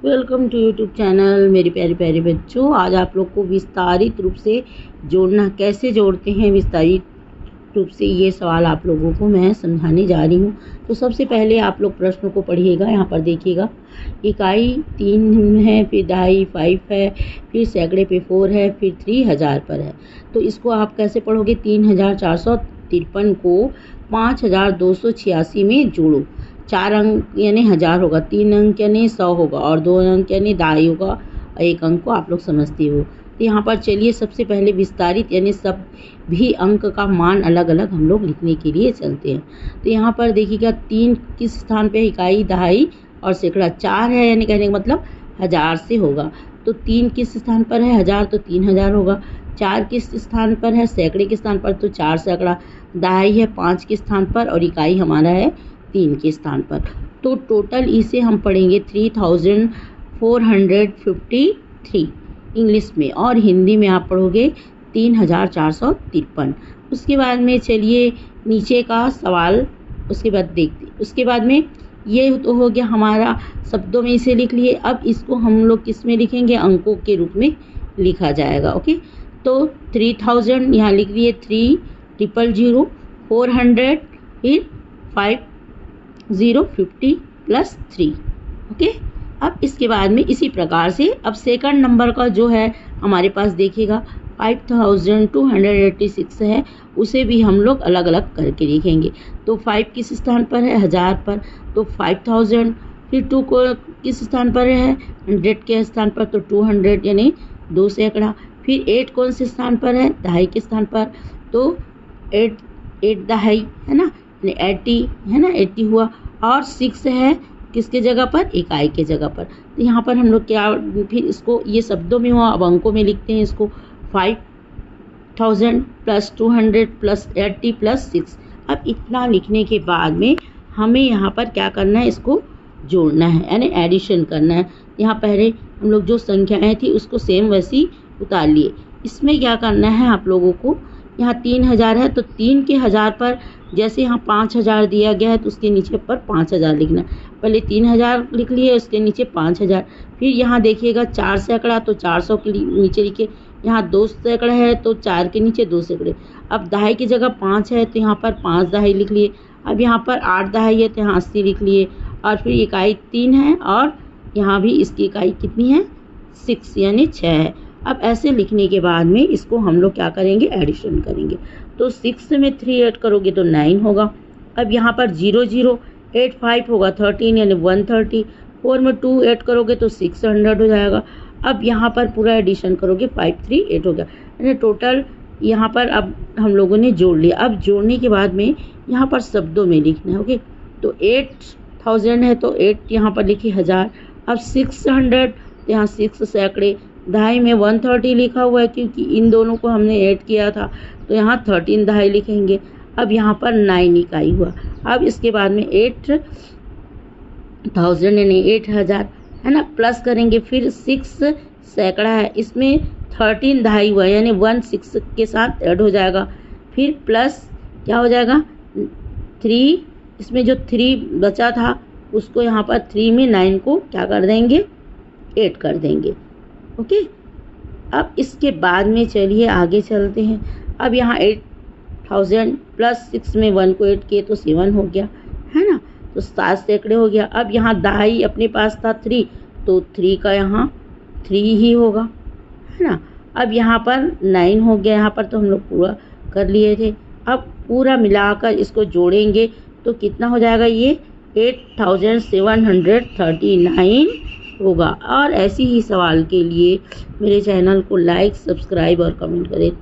Welcome to YouTube channel मेरे प्यारे प्यारे बच्चों। आज आप लोग को विस्तारित रूप से जोड़ना कैसे जोड़ते हैं विस्तारित रूप से ये सवाल आप लोगों को मैं समझाने जा रही हूँ। तो सबसे पहले आप लोग प्रश्न को पढ़िएगा। यहाँ पर देखिएगा, इकाई 3 है, फिर दहाई 5 है, फिर सैकड़े पे 4 है, फिर 3000 पर है। तो इसको आप कैसे पढ़ोगे? 3453 को 5286 में जोड़ो। 4 अंक यानी 1000 होगा, 3 अंक यानी 100 होगा और 2 अंक यानी दहाई होगा। 1 अंक को आप लोग समझते हो। तो यहाँ पर चलिए सबसे पहले विस्तारित यानी सब भी अंक का मान अलग अलग हम लोग लिखने के लिए चलते हैं। तो यहाँ पर देखिएगा 3 किस स्थान पे? इकाई, दहाई और सैकड़ा। 4 है यानी कहने का मतलब 1000 से होगा। तो 3 किस स्थान पर है? 1000, तो 3000 होगा। 4 किस स्थान पर है? सैकड़े के स्थान पर, तो 4 सैकड़ा। दहाई है 5 के स्थान पर और इकाई हमारा है 3 के स्थान पर। तो टोटल इसे हम पढ़ेंगे 3453 इंग्लिश में, और हिंदी में आप पढ़ोगे 3453। उसके बाद में चलिए नीचे का सवाल उसके बाद देखते। उसके बाद में ये तो हो गया हमारा, शब्दों में इसे लिख लिए। अब इसको हम लोग किस में लिखेंगे? अंकों के रूप में लिखा जाएगा। ओके, तो 3000 यहाँ लिख लिए, 3000, 400, फिर 5050 प्लस 3। ओके, अब इसके बाद में इसी प्रकार से अब सेकंड नंबर का जो है हमारे पास देखिएगा 5286 है, उसे भी हम लोग अलग अलग करके लिखेंगे। तो 5 किस स्थान पर है? 1000 पर, तो 5000। फिर 2 को किस स्थान पर है? 100 के स्थान पर, तो 200 यानी 2 सैकड़ा। फिर 8 कौन से स्थान पर है? दहाई के स्थान पर, तो 8 दहाई है ना, 80 है ना, 80 हुआ। और 6 है किसके जगह पर? इकाई के जगह पर। तो यहाँ पर हम लोग क्या, फिर इसको ये शब्दों में हुआ, अब अंकों में लिखते हैं इसको। 5000 प्लस 200 प्लस 80 प्लस 6। अब इतना लिखने के बाद में हमें यहाँ पर क्या करना है? इसको जोड़ना है यानी एडिशन करना है। यहाँ पहले हम लोग जो संख्याएं थी उसको सेम वैसी उतार लिए। इसमें क्या करना है आप लोगों को? यहाँ 3000 है, तो 3 के 1000 पर जैसे यहाँ 5000 दिया गया है तो उसके नीचे पर 5000 लिखना है। पहले 3000 लिख लिए, उसके नीचे 5000। फिर यहाँ देखिएगा 4 सैकड़ा, तो 400 के नीचे लिखे। यहाँ 2 सैकड़ा है तो 4 के नीचे 2 सैकड़े। अब दहाई की जगह 5 है तो यहाँ पर 5 दहाई लिख लिए। अब यहाँ पर 8 दहाई है तो यहाँ 80 लिख लिए। और फिर इकाई 3 है और यहाँ भी इसकी इकाई कितनी है? 6 यानी 6 है। अब ऐसे लिखने के बाद में इसको हम लोग क्या करेंगे? एडिशन करेंगे। तो 6 में 3 ऐड करोगे तो 9 होगा। अब यहाँ पर 00 8 5 होगा 13 यानी 130। 4 में 2 ऐड करोगे तो 600 हो जाएगा। अब यहाँ पर पूरा एडिशन करोगे 538 हो गया, यानी टोटल यहाँ पर अब हम लोगों ने जोड़ लिया। अब जोड़ने के बाद में यहाँ पर शब्दों में लिखना है। ओके, तो 8000 है तो 8 यहाँ पर लिखी 1000। अब 600 तो यहाँ 6 सैकड़े। दहाई में 130 लिखा हुआ है क्योंकि इन दोनों को हमने ऐड किया था, तो यहाँ 13 दहाई लिखेंगे। अब यहाँ पर 9 इकाई हुआ। अब इसके बाद में 8000 यानी 8000 है ना, प्लस करेंगे। फिर 6 सैकड़ा है, इसमें 13 दहाई हुआ यानी 16 के साथ ऐड हो जाएगा। फिर प्लस क्या हो जाएगा? 3, इसमें जो 3 बचा था उसको यहाँ पर 3 में 9 को क्या कर देंगे? ऐड कर देंगे। ओके, अब इसके बाद में चलिए आगे चलते हैं। अब यहाँ 8000 प्लस 6 में 1 को ऐड किए तो 7 हो गया है ना, तो 7 सैकड़े हो गया। अब यहाँ दहाई अपने पास था 3, तो 3 का यहाँ 3 ही होगा है ना। अब यहाँ पर 9 हो गया, यहाँ पर तो हम लोग पूरा कर लिए थे। अब पूरा मिलाकर इसको जोड़ेंगे तो कितना हो जाएगा? ये 8739 होगा। और ऐसी ही सवाल के लिए मेरे चैनल को लाइक, सब्सक्राइब और कमेंट करें।